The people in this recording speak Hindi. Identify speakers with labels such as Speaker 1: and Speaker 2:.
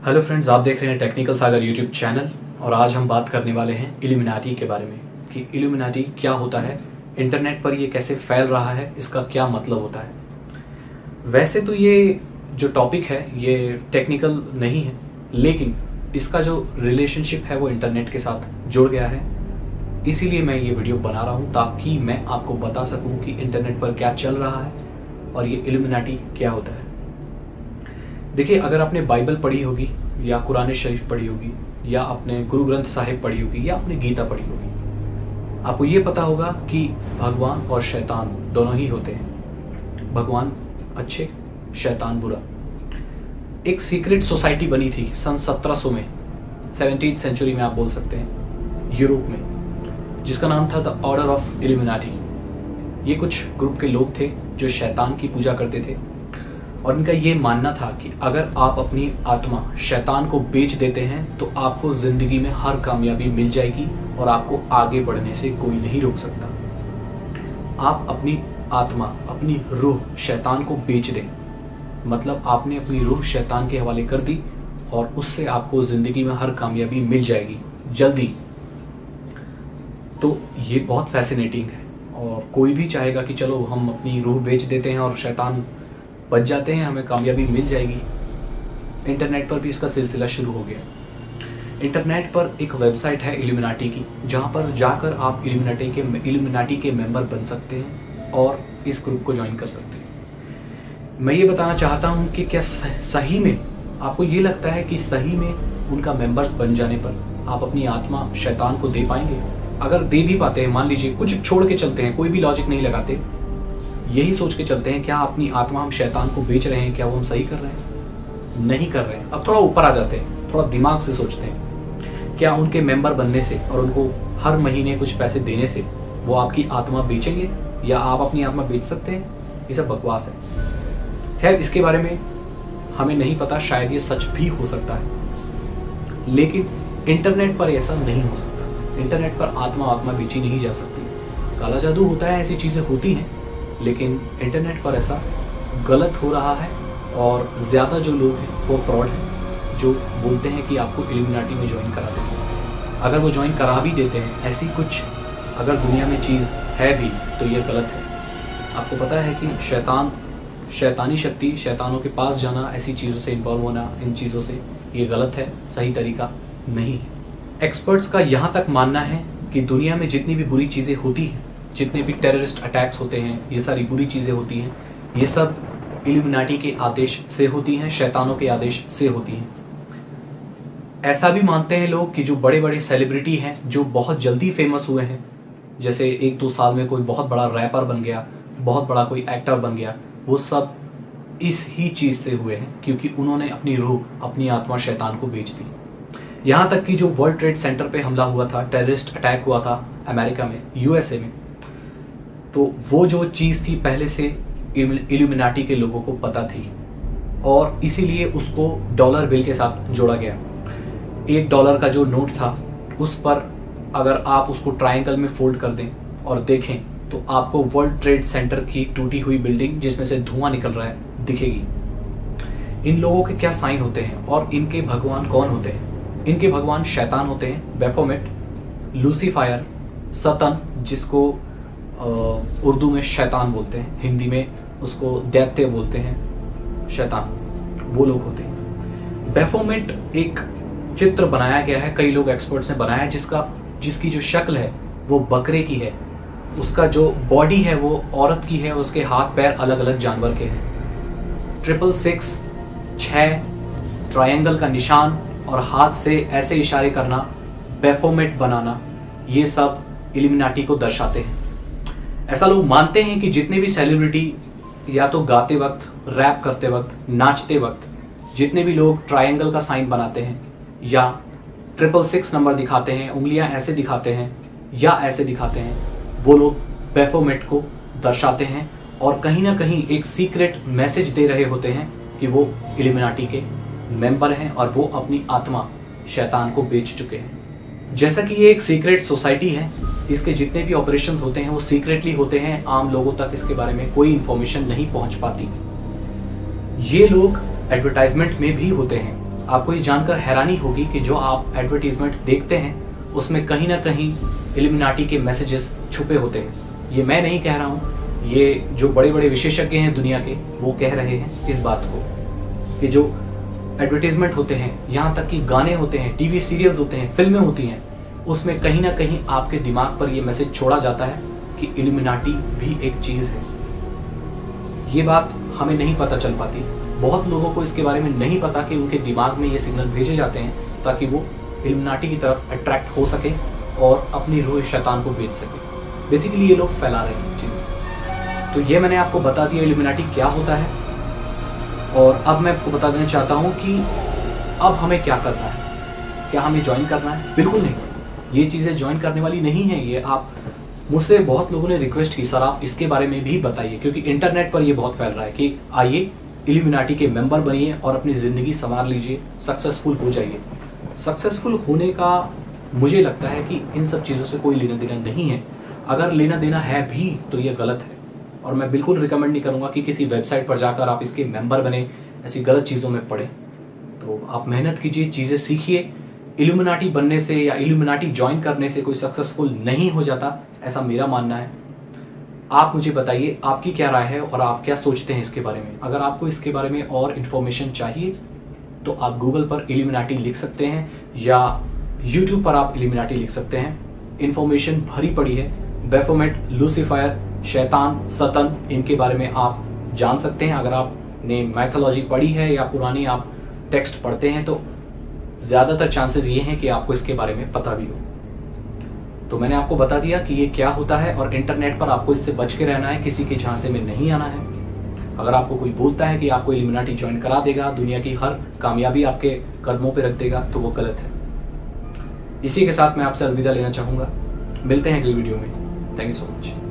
Speaker 1: हेलो फ्रेंड्स, आप देख रहे हैं टेक्निकल सागर यूट्यूब चैनल और आज हम बात करने वाले हैं इल्यूमिनाटी के बारे में कि इल्यूमिनाटी क्या होता है, इंटरनेट पर ये कैसे फैल रहा है, इसका क्या मतलब होता है। वैसे तो ये जो टॉपिक है ये टेक्निकल नहीं है, लेकिन इसका जो रिलेशनशिप है वो इंटरनेट के साथ जुड़ गया है। इसीलिए मैं ये वीडियो बना रहा हूँ ताकि मैं आपको बता सकूँ कि इंटरनेट पर क्या चल रहा है और ये इल्यूमिनाटी क्या होता है। देखिए, अगर आपने बाइबल पढ़ी होगी या कुरान शरीफ पढ़ी होगी या आपने गुरु ग्रंथ साहिब पढ़ी होगी या आपने गीता पढ़ी होगी, आपको ये पता होगा कि भगवान और शैतान दोनों ही होते हैं। भगवान अच्छे, शैतान बुरा। एक सीक्रेट सोसाइटी बनी थी सन 1700 में, 17th सेंचुरी में आप बोल सकते हैं, यूरोप में, जिसका नाम था द ऑर्डर ऑफ इल्यूमिनाटी। ये कुछ ग्रुप के लोग थे जो शैतान की पूजा करते थे और इनका ये मानना था कि अगर आप अपनी आत्मा शैतान को बेच देते हैं तो आपको जिंदगी में हर कामयाबी मिल जाएगी और आपको आगे बढ़ने से कोई नहीं रोक सकता। आप अपनी आत्मा, अपनी रूह शैतान को बेच दें, मतलब आपने अपनी रूह शैतान के हवाले कर दी और उससे आपको जिंदगी में हर कामयाबी मिल जाएगी जल्दी। तो ये बहुत फैसिनेटिंग है और कोई भी चाहेगा कि चलो हम अपनी रूह बेच देते हैं और शैतान बच जाते हैं, हमें कामयाबी मिल जाएगी। इंटरनेट पर भी इसका सिलसिला शुरू हो गया। इंटरनेट पर एक वेबसाइट है इल्यूमिनाटी की, जहां पर जाकर आप इल्यूमिनाटी के मेंबर बन सकते हैं और इस ग्रुप को ज्वाइन कर सकते हैं। मैं ये बताना चाहता हूं कि क्या सही में आपको ये लगता है कि सही में उनका मेंबर्स बन जाने पर आप अपनी आत्मा शैतान को दे पाएंगे? अगर दे भी पाते हैं, मान लीजिए कुछ छोड़ के चलते हैं, कोई भी लॉजिक नहीं लगाते, यही सोच के चलते हैं क्या अपनी आत्मा हम शैतान को बेच रहे हैं, क्या वो हम सही कर रहे हैं? नहीं कर रहे हैं। अब थोड़ा ऊपर आ जाते हैं, थोड़ा दिमाग से सोचते हैं, क्या उनके मेंबर बनने से और उनको हर महीने कुछ पैसे देने से वो आपकी आत्मा बेचेंगे या आप अपनी आत्मा बेच सकते हैं? ये सब बकवास है। खैर, इसके बारे में हमें नहीं पता, शायद ये सच भी हो सकता है, लेकिन इंटरनेट पर ऐसा नहीं हो सकता। इंटरनेट पर आत्मा बेची नहीं जा सकती। काला जादू होता है, ऐसी चीजें होती हैं, लेकिन इंटरनेट पर ऐसा गलत हो रहा है और ज़्यादा जो लोग हैं वो फ्रॉड हैं, जो बोलते हैं कि आपको इल्यूमिनाटी में ज्वाइन करा देते हैं। अगर वो ज्वाइन करा भी देते हैं, ऐसी कुछ अगर दुनिया में चीज़ है भी तो ये गलत है। आपको पता है कि शैतानी शक्ति, शैतानों के पास जाना, ऐसी चीज़ों से इन्वॉल्व होना, इन चीज़ों से ये गलत है, सही तरीका नहीं है। एक्सपर्ट्स का यहाँ तक मानना है कि दुनिया में जितनी भी बुरी चीज़ें होती हैं, जितने भी टेररिस्ट अटैक्स होते हैं, ये सारी बुरी चीज़ें होती हैं, ये सब इल्यूमिनाटी के आदेश से होती हैं, शैतानों के आदेश से होती हैं। ऐसा भी मानते हैं लोग कि जो बड़े बड़े सेलिब्रिटी हैं जो बहुत जल्दी फेमस हुए हैं, जैसे 1-2 साल में कोई बहुत बड़ा रैपर बन गया, बहुत बड़ा कोई एक्टर बन गया, वो सब इस ही चीज़ से हुए हैं क्योंकि उन्होंने अपनी रूह, अपनी आत्मा शैतान को बेच दी। यहाँ तक कि जो वर्ल्ड ट्रेड सेंटर पे हमला हुआ था, टेररिस्ट अटैक हुआ था अमेरिका में, यूएसए में, तो वो जो चीज़ थी पहले से इल्यूमिनाटी के लोगों को पता थी और इसीलिए उसको डॉलर बिल के साथ जोड़ा गया। $1 का जो नोट था, उस पर अगर आप उसको ट्रायंगल में फोल्ड कर दें और देखें तो आपको वर्ल्ड ट्रेड सेंटर की टूटी हुई बिल्डिंग जिसमें से धुआं निकल रहा है दिखेगी। इन लोगों के क्या साइन होते हैं और इनके भगवान कौन होते हैं? इनके भगवान शैतान होते हैं, बेफोमेट, लूसीफायर, सतन, जिसको उर्दू में शैतान बोलते हैं, हिंदी में उसको दैत्य बोलते हैं, शैतान, वो लोग होते हैं। बेफोमेट एक चित्र बनाया गया है, कई लोग एक्सपर्ट्स ने बनाया है, जिसकी जो शक्ल है वो बकरे की है, उसका जो बॉडी है वो औरत की है, उसके हाथ पैर अलग अलग जानवर के हैं। 666, 6 ट्रायंगल का निशान और हाथ से ऐसे इशारे करना, बेफोमेट बनाना, ये सब इल्यूमिनाटी को दर्शाते हैं। ऐसा लोग मानते हैं कि जितने भी सेलिब्रिटी या तो गाते वक्त, रैप करते वक्त, नाचते वक्त, जितने भी लोग ट्रायंगल का साइन बनाते हैं या 666 नंबर दिखाते हैं, उंगलियां ऐसे दिखाते हैं या ऐसे दिखाते हैं, वो लोग बेफोमेट को दर्शाते हैं और कहीं ना कहीं एक सीक्रेट मैसेज दे रहे होते हैं कि वो इल्यूमिनाटी के मेंबर हैं और वो अपनी आत्मा शैतान को बेच चुके हैं। जैसा कि ये एक सीक्रेट सोसाइटी है, इसके जितने भी ऑपरेशंस होते हैं वो सीक्रेटली होते हैं, आम लोगों तक इसके बारे में कोई इन्फॉर्मेशन नहीं पहुंच पाती। ये लोग एडवर्टाइजमेंट में भी होते हैं, आपको ये जानकर हैरानी होगी कि जो आप एडवर्टीजमेंट देखते हैं उसमें कहीं ना कहीं इल्यूमिनाटी के मैसेजेस छुपे होते हैं। ये मैं नहीं कह रहा हूँ, ये जो बड़े बड़े विशेषज्ञ हैं दुनिया के वो कह रहे हैं इस बात को कि जो एडवर्टीजमेंट होते हैं, यहाँ तक कि गाने होते हैं, टीवी सीरियल्स होते हैं, फिल्में होती हैं, उसमें कहीं ना कहीं आपके दिमाग पर ये मैसेज छोड़ा जाता है कि इल्यूमिनाटी भी एक चीज़ है। ये बात हमें नहीं पता चल पाती, बहुत लोगों को इसके बारे में नहीं पता कि उनके दिमाग में ये सिग्नल भेजे जाते हैं ताकि वो इल्यूमिनाटी की तरफ अट्रैक्ट हो सके और अपनी रूह शैतान को बेच सके। बेसिकली ये लोग फैला रहे हैं चीज़ें। तो ये मैंने आपको बता दिया इल्यूमिनाटी क्या होता है, और अब मैं आपको बता देना चाहता हूँ कि अब हमें क्या करना है। क्या हमें ज्वाइन करना है? बिल्कुल नहीं, ये चीज़ें ज्वाइन करने वाली नहीं है। ये आप मुझसे बहुत लोगों ने रिक्वेस्ट की, सर आप इसके बारे में भी बताइए, क्योंकि इंटरनेट पर ये बहुत फैल रहा है कि आइए इल्यूमिनाटी के मेंबर बनिए और अपनी ज़िंदगी संवार लीजिए, सक्सेसफुल हो जाइए। सक्सेसफुल होने का मुझे लगता है कि इन सब चीज़ों से कोई लेना देना नहीं है। अगर लेना देना है भी तो ये गलत है, और मैं बिल्कुल रिकमेंड नहीं करूँगा कि किसी वेबसाइट पर जाकर आप इसके मेंबर बने, ऐसी गलत चीज़ों में पड़े। तो आप मेहनत कीजिए, चीज़ें सीखिए। इल्यूमिनाटी बनने से या इल्यूमिनाटी ज्वाइन करने से कोई सक्सेसफुल नहीं हो जाता, ऐसा मेरा मानना है। आप मुझे बताइए आपकी क्या राय है और आप क्या सोचते हैं इसके बारे में। अगर आपको इसके बारे में और इन्फॉर्मेशन चाहिए तो आप गूगल पर इल्यूमिनाटी लिख सकते हैं या यूट्यूब पर आप इल्यूमिनाटी लिख सकते हैं। इन्फॉर्मेशन भरी पड़ी है। बैफोमेट, लूसीफायर, शैतान, सतन, इनके बारे में आप जान सकते हैं। अगर आपने मैथोलॉजी पढ़ी है या पुरानी आप टेक्स्ट पढ़ते हैं तो ज़्यादातर चांसेस ये हैं कि आपको इसके बारे में पता भी हो। तो मैंने आपको बता दिया कि ये क्या होता है, और इंटरनेट पर आपको इससे बच के रहना है, किसी के झांसे में नहीं आना है। अगर आपको कोई बोलता है कि आपको इल्यूमिनाटी ज्वाइन करा देगा, दुनिया की हर कामयाबी आपके कदमों पे रख देगा, तो वो गलत है। इसी के साथ मैं आपसे अलविदा लेना चाहूँगा। मिलते हैं अगली वीडियो में। Thank you so much.